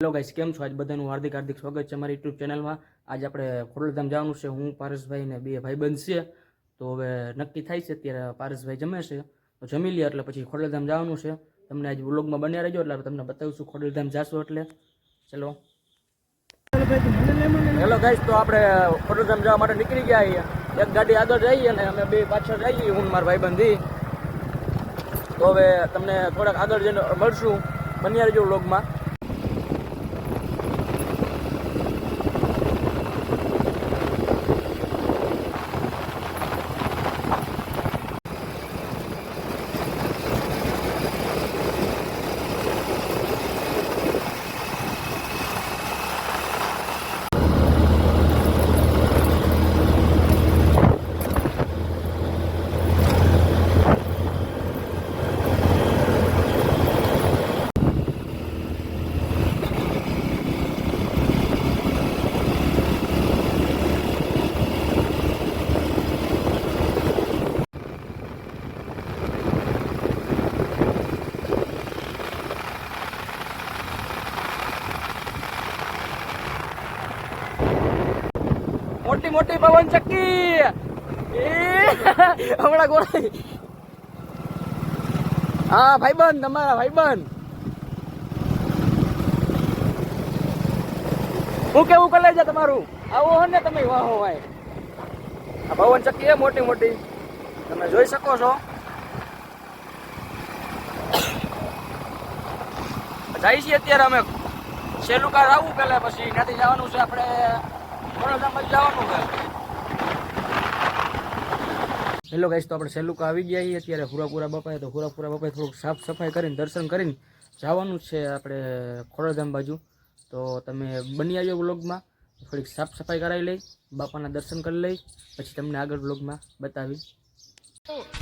Hello guys, કેમ છો? આજ બધાનું હાર્દિક હાર્દિક સ્વાગત છે અમારી યુટ્યુબ ચેનલમાં. આજે આપણે ખોડલધામ જવાનું છે. હું પારસભાઈ ને બે ભાઈબંધ છે. તો હવે નક્કી થાય છે, અત્યારે પારસભાઈ જમે છે તો જમી લે એટલે પછી ખોડલધામ જવાનું છે. તમને આજ વ્લોગમાં બન્યા રહેજો એટલે તમને બતાવીશું ખોડલધામ જાશું એટલે. ચલો હેલો ગાઈસ, તો આપણે ખોડલધામ જવા માટે નીકળી ગયા છીએ. એક ગાડી આગળ જઈએ અને અમે બે પાછળ જઈએ, હું મારા ભાઈબંધી. તો હવે તમને થોડાક આગળ જઈને મળશું. બન્યા રહેજો વ્લોગમાં. મોટી મોટી પવન ચક્કી હમણાં ગોળાઈ. હા ભાઈબંધ, તમારા ભાઈબંધ. હું કેવું કરે છે તમારું? આવો હો ને તમે, વાહો ભાઈ. આ પવન ચક્કી મોટી મોટી તમે જોઈ શકો છો. જાય છીએ અત્યારે અમે સેલુકા આવવું પેલા, પછી ત્યાંથી જવાનું છે આપણે ખોડલધામ જવાનું છે. હેલો ગાઈસ, તો આપણે સેલુકા આવી ગયા છીએ અત્યારે હુરાપુરા બાપાએ. તો હુરાપુરા બાપાએ થોડુંક સાફ સફાઈ કરીને દર્શન કરીને જવાનું છે આપણે ખોડલધામ બાજુ. તો તમે બની આવ્યો વ્લોગમાં. થોડીક સાફ સફાઈ કરાવી લઈ, બાપાના દર્શન કરી લઈ, પછી તમને આગળ વ્લોગમાં બતાવી.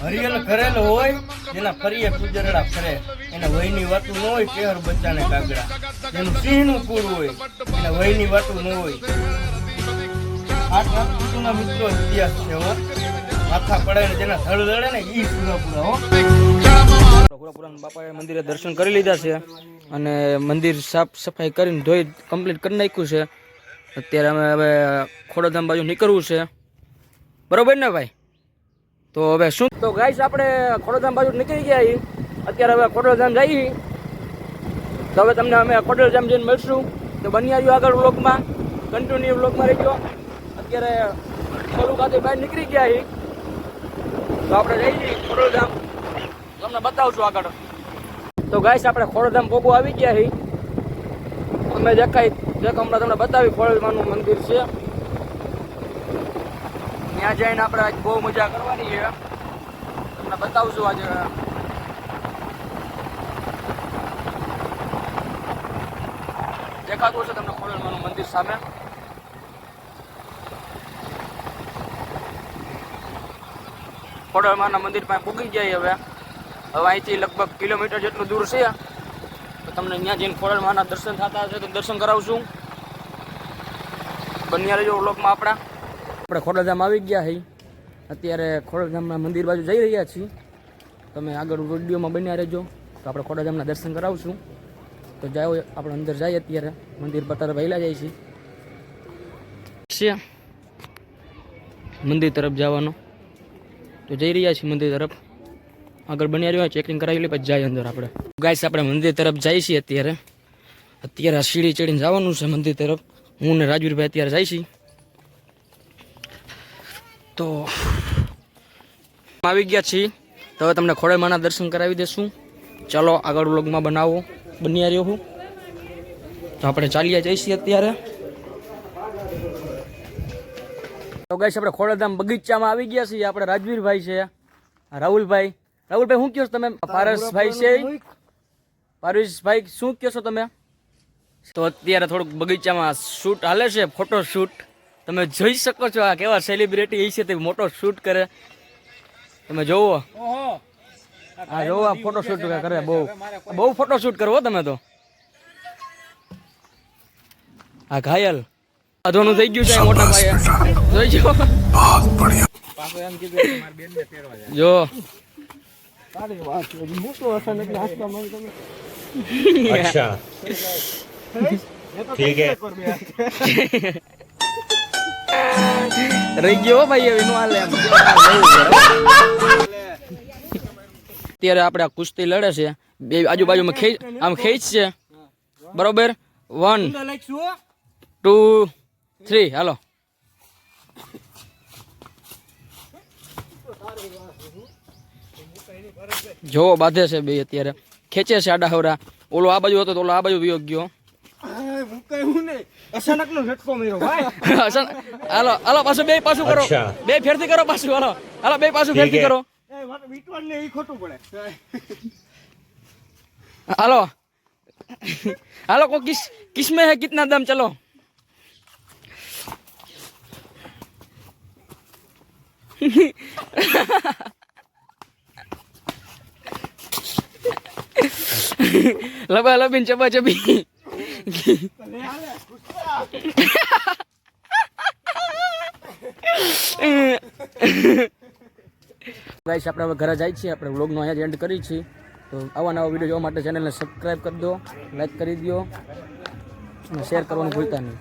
હરિયલ કરેલો હોય જેના ફરીએ કુજરડા ફરે, એના વયની વાતું ન હોય કેહર બચ્ચાને કાગડા. એનું સિંહનું કુળ હોય એના વયની વાતું ન હોય. 8 ઋતુના મિત્રો ઇતિહાસ છે હો. માથા પડે ને જેના થળ લડે ને ઈ સુરાપુરા હો. હુરાપુરા બાપાએ મંદિરે દર્શન કરી લીધા છે અને મંદિર સાફ સફાઈ કરીને ધોઈ કમ્પ્લીટ કરી નાખ્યું છે. અત્યારે અમે હવે ખોડલધામ બાજુ નીકળવું છે, બરોબર ને ભાઈ? તો હવે શું, તો ગાઈસ આપણે ખોડલધામ બાજુ નીકળી ગયા છીએ. અત્યારે હવે ખોડલધામ જઈએ. તો હવે તમને અમે ખોડલધામ જઈને મળશું. તો બની આવ્યું આગળ વ્લોગમાં, કન્ટિન્યુ વ્લોગમાં રહી ગયો. અત્યારે સોલું ખાતે બહાર નીકળી ગયા છીએ. તો આપણે જઈ છીએ ખોડલધામ, તમને બતાવશું આગળ. તો ગાઈસ આપણે ખોડલધામ પોગો આવી ગયા છીએ. અમે દેખાય હમણાં તમને બતાવી ખોડલધામનું મંદિર છે. ત્યાં જઈને આપણે આજ બહુ મજા કરવાની છે. તમને બતાવશું આજે. દેખાતું હશે તમને ખોડલધામનું મંદિર સામે. ખોડલમાના મંદિર પાસે પૂગી જાય. હવે અહીંથી લગભગ કિલોમીટર જેટલું દૂર છે. તો તમને ત્યાં જઈને ખોડલમાના દર્શન થતા હશે તો દર્શન કરાવશું. બન્યા રહેજો વ્લોગમાં આપણા. આપણે ખોડલધામ આવી ગયા છીએ. અત્યારે ખોડલધામના મંદિર બાજુ જઈ રહ્યા છીએ. તમે આગળ વિડીયોમાં બન્યા રહેજો. તો આપણે ખોડલધામના દર્શન કરાવશું. તો જાઓ આપણે અંદર જઈએ. અત્યારે મંદિર પર વહેલા જાય છે મંદિર તરફ જવાનો. તો જઈ રહ્યા છીએ મંદિર તરફ. આગળ બન્યા રહ્યો, ચેકિંગ કરાવી લે પછી જાય અંદર. આપણે ગાઈસ આપણે મંદિર તરફ જઈએ છીએ. અત્યારે આ સીડી ચડીને જવાનું છે મંદિર તરફ. હું ને રાજવીરભાઈ અત્યારે જાય છીએ. તો આવી ગયા છીએ. તો હવે તમને ખોડલમાના દર્શન કરાવી દેશું. ચાલો આગળ વ્લોગમાં બનાવો, બન્યા રહ્યો હું. તો આપણે ચાલ્યા જઈશું અત્યારે. તો ગાઈસ આપણે ખોડલધામ બગીચામાં આવી ગયા છીએ. આપણે રાજવીરભાઈ છે, રાહુલભાઈ. રાહુલભાઈ શું કહો છો તમે? પારસભાઈ છે. પારસભાઈ શું કહો છો તમે? તો અત્યારે થોડુંક બગીચામાં શૂટ હાલે છે, ફોટો શૂટ. તમે જોઈ શકો છો આ કેવા સેલિબ્રિટી છે તે મોટો શૂટ કરે. તમે જોવો, હા જોવો આ ફોટો શૂટ કરે. બહુ ફોટો શૂટ કરવો તમે તો. આ ઘાયલ અધોનું થઈ ગયું છે મોટા ભાઈ. જોઈ જો જો અચ્છા ठीक है રહી ગયો હો ભાઈ હવે નું હાલે એમ. અત્યારે આપણે આ કુસ્તી લડે છે બે આજુબાજુમાં આમ ખેંચ છે બરોબર 1 2 3 હાલો જો બાંધે છે બે અત્યારે ખેંચે છે આડા હવરા ઓલો આ બાજુ હતો તો ઓલો આ બાજુ વિયો ગયો અચાનક નો ઝટકો મેરો ભાઈ હાલો હાલો પાછું બે પાછું કરો અચ્છા. બે ફેરથી કરો પાછું હાલો હાલો બે પાછું ફેરથી ઠીક હે. કરો વિટવાન ને ઈ ખોટું પડે હાલો હાલો કો કિસમે હે કિતના દમ ચલો લબા લબીન ચબા ચબી ગાઈસ આપણે હવે ઘરે જાય છીએ આપણે વ્લોગનો અહીંયા જ એન્ડ કરી છીએ તો આવા નવા વિડીયો જોવા માટે ચેનલને સબસ્ક્રાઈબ કરી દો લાઈક કરી દો અને શેર કરવાનું ભૂલતા નહીં.